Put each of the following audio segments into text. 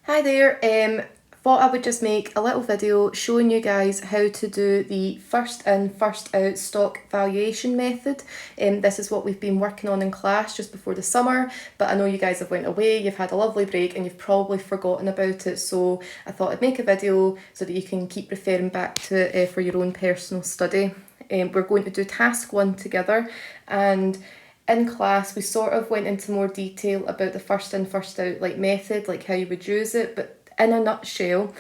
Hi there, thought I would just make a little video showing you guys how to do the first in, first out stock valuation method. This is what we've been working on in class just before the summer, but I know you guys have went away, you've had a lovely break and you've probably forgotten about it, so I thought I'd make a video so that you can keep referring back to it for your own personal study. We're going to do task 1 together, and in class we sort of went into more detail about the first in first out method, like how you would use it, but in a nutshell,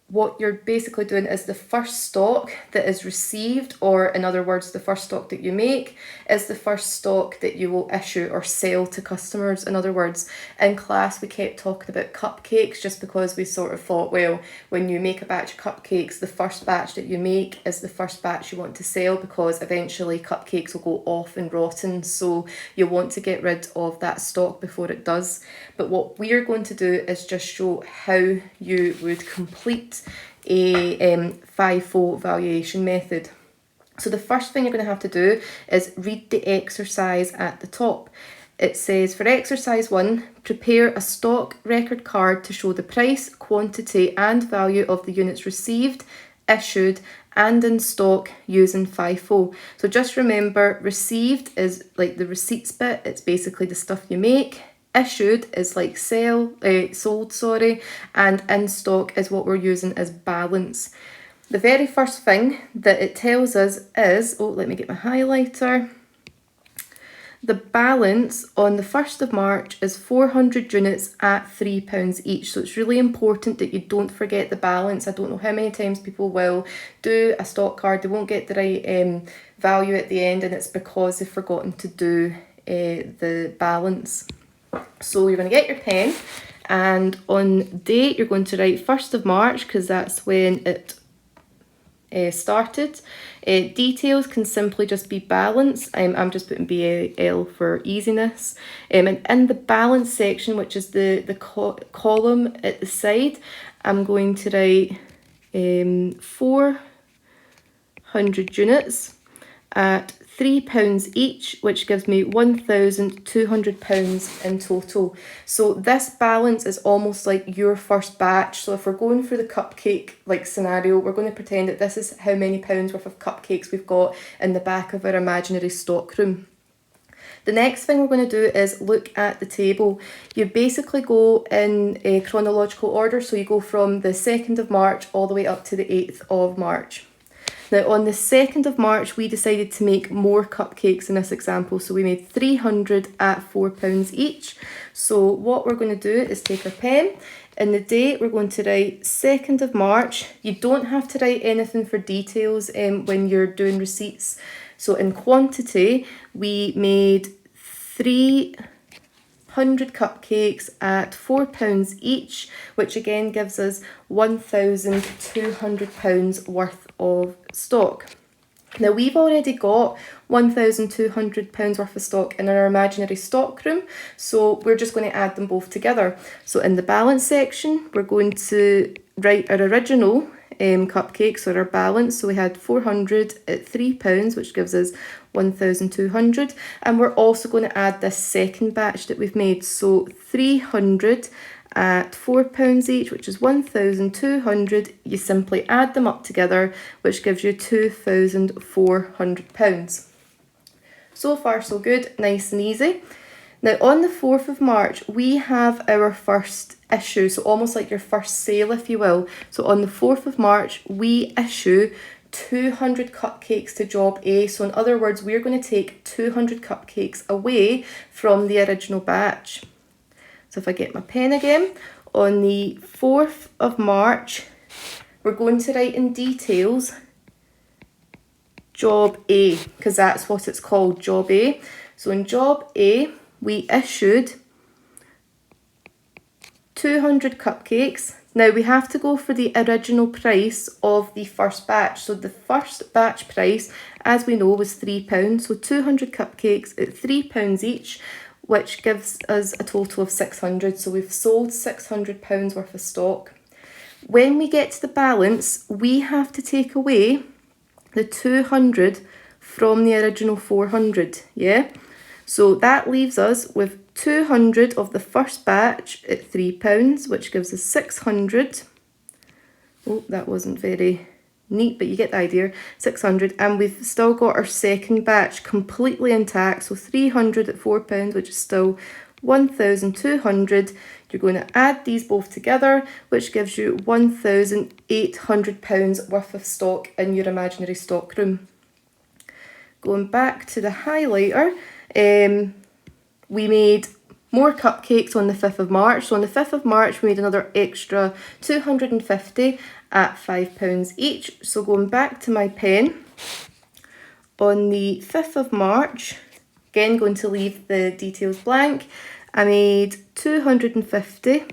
what you're basically doing is the first stock that is received, or in other words, the first stock that you make is the first stock that you will issue or sell to customers. In other words, in class we kept talking about cupcakes just because we sort of thought, well, when you make a batch of cupcakes, the first batch that you make is the first batch you want to sell, because eventually cupcakes will go off and rotten, so you want to get rid of that stock before it does. But what we're going to do is just show how you would complete a FIFO valuation method. So the first thing you're going to have to do is read the exercise at the top. It says, for exercise 1, prepare a stock record card to show the price, quantity and value of the units received, issued and in stock using FIFO. So just remember, received is like the receipts bit, it's basically the stuff you make. Issued is like sold, and in stock is what we're using as balance. The very first thing that it tells us is, let me get my highlighter. The balance on the 1st of March is 400 units at £3 each. So it's really important that you don't forget the balance. I don't know how many times people will do a stock card, they won't get the right value at the end, and it's because they've forgotten to do the balance. So you're going to get your pen, and on date you're going to write 1st of March because that's when it started. Details can simply just be balance. I'm just putting BAL for easiness. And in the balance section, which is the column at the side, I'm going to write 400 units at £3 each, which gives me £1,200 in total. So this balance is almost like your first batch. So if we're going for the cupcake scenario, we're going to pretend that this is how many pounds worth of cupcakes we've got in the back of our imaginary stockroom. The next thing we're going to do is look at the table. You basically go in a chronological order, so you go from the 2nd of March all the way up to the 8th of March. Now on the 2nd of March we decided to make more cupcakes in this example, so we made 300 at £4 each. So what we're going to do is take our pen. In the date we're going to write 2nd of March. You don't have to write anything for details when you're doing receipts. So in quantity we made 300 cupcakes at £4 each, which again gives us £1,200 worth of stock. Now we've already got £1,200 worth of stock in our imaginary stockroom, so we're just going to add them both together. So in the balance section we're going to write our original cupcakes, or our balance. So we had 400 at £3, which gives us 1,200, and we're also going to add this second batch that we've made, so 300 at £4 each, which is 1,200. You simply add them up together, which gives you £2,400. So far so good, nice and easy. Now on the 4th of March we have our first issue, so almost like your first sale if you will. So on the 4th of March we issue 200 cupcakes to job A. So in other words, we're going to take 200 cupcakes away from the original batch. So if I get my pen again, on the 4th of March we're going to write in details job A, because that's what it's called, job A. So in job A we issued 200 cupcakes. Now we have to go for the original price of the first batch. So the first batch price, as we know, was £3. So 200 cupcakes at £3 each, which gives us a total of 600. So we've sold £600 worth of stock. When we get to the balance, we have to take away the 200 from the original 400, yeah? So that leaves us with 200 of the first batch at £3, which gives us 600. Oh, that wasn't very neat, but you get the idea. 600, and we've still got our second batch completely intact, so 300 at £4, which is still 1,200. You're going to add these both together, which gives you £1,800 worth of stock in your imaginary stock room. Going back to the highlighter, we made more cupcakes on the 5th of March. So on the 5th of March, we made another extra 250 at £5 each. So going back to my pen, on the 5th of March, again going to leave the details blank, I made 250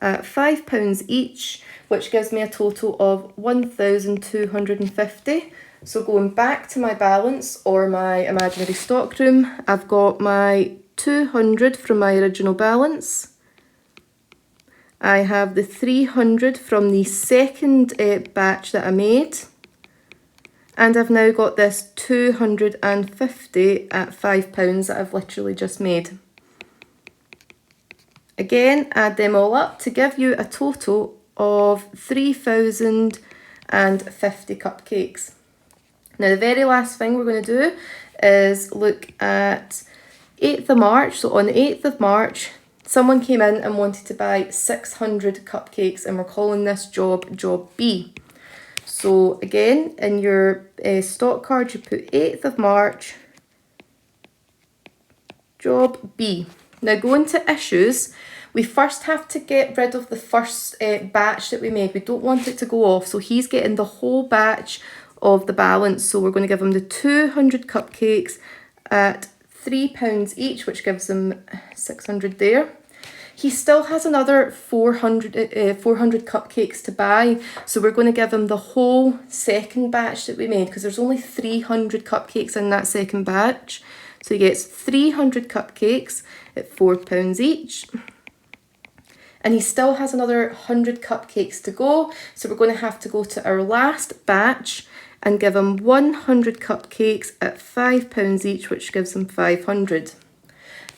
at £5 each, which gives me a total of 1,250. So going back to my balance or my imaginary stock room, I've got my 200 from my original balance. I have the 300 from the second batch that I made. And I've now got this 250 at £5 that I've literally just made. Again, add them all up to give you a total of 3,050 cupcakes. Now the very last thing we're going to do is look at 8th of March. So on the 8th of March, someone came in and wanted to buy 600 cupcakes, and we're calling this job B. So again, in your stock card, you put 8th of March, job B. Now going to issues, we first have to get rid of the first batch that we made. We don't want it to go off, so he's getting the whole batch of the balance. So we're going to give him the 200 cupcakes at £3 each, which gives him 600 there. He still has another 400 cupcakes to buy, so we're going to give him the whole second batch that we made, because there's only 300 cupcakes in that second batch. So he gets 300 cupcakes at £4 each. And he still has another 100 cupcakes to go, so we're going to have to go to our last batch and give him 100 cupcakes at £5 each, which gives him 500.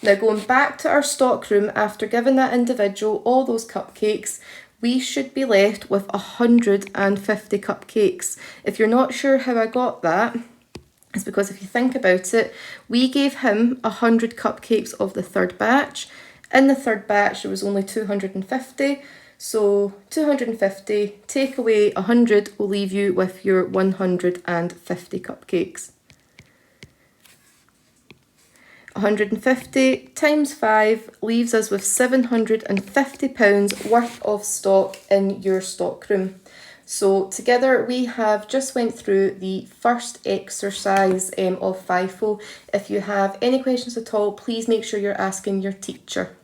Now going back to our stock room, after giving that individual all those cupcakes, we should be left with 150 cupcakes. If you're not sure how I got that, it's because if you think about it, we gave him 100 cupcakes of the third batch. In the third batch, there was only 250. So 250, take away 100, will leave you with your 150 cupcakes. 150 times 5 leaves us with £750 worth of stock in your stock room. So together we have just went through the first exercise of FIFO. If you have any questions at all, please make sure you're asking your teacher.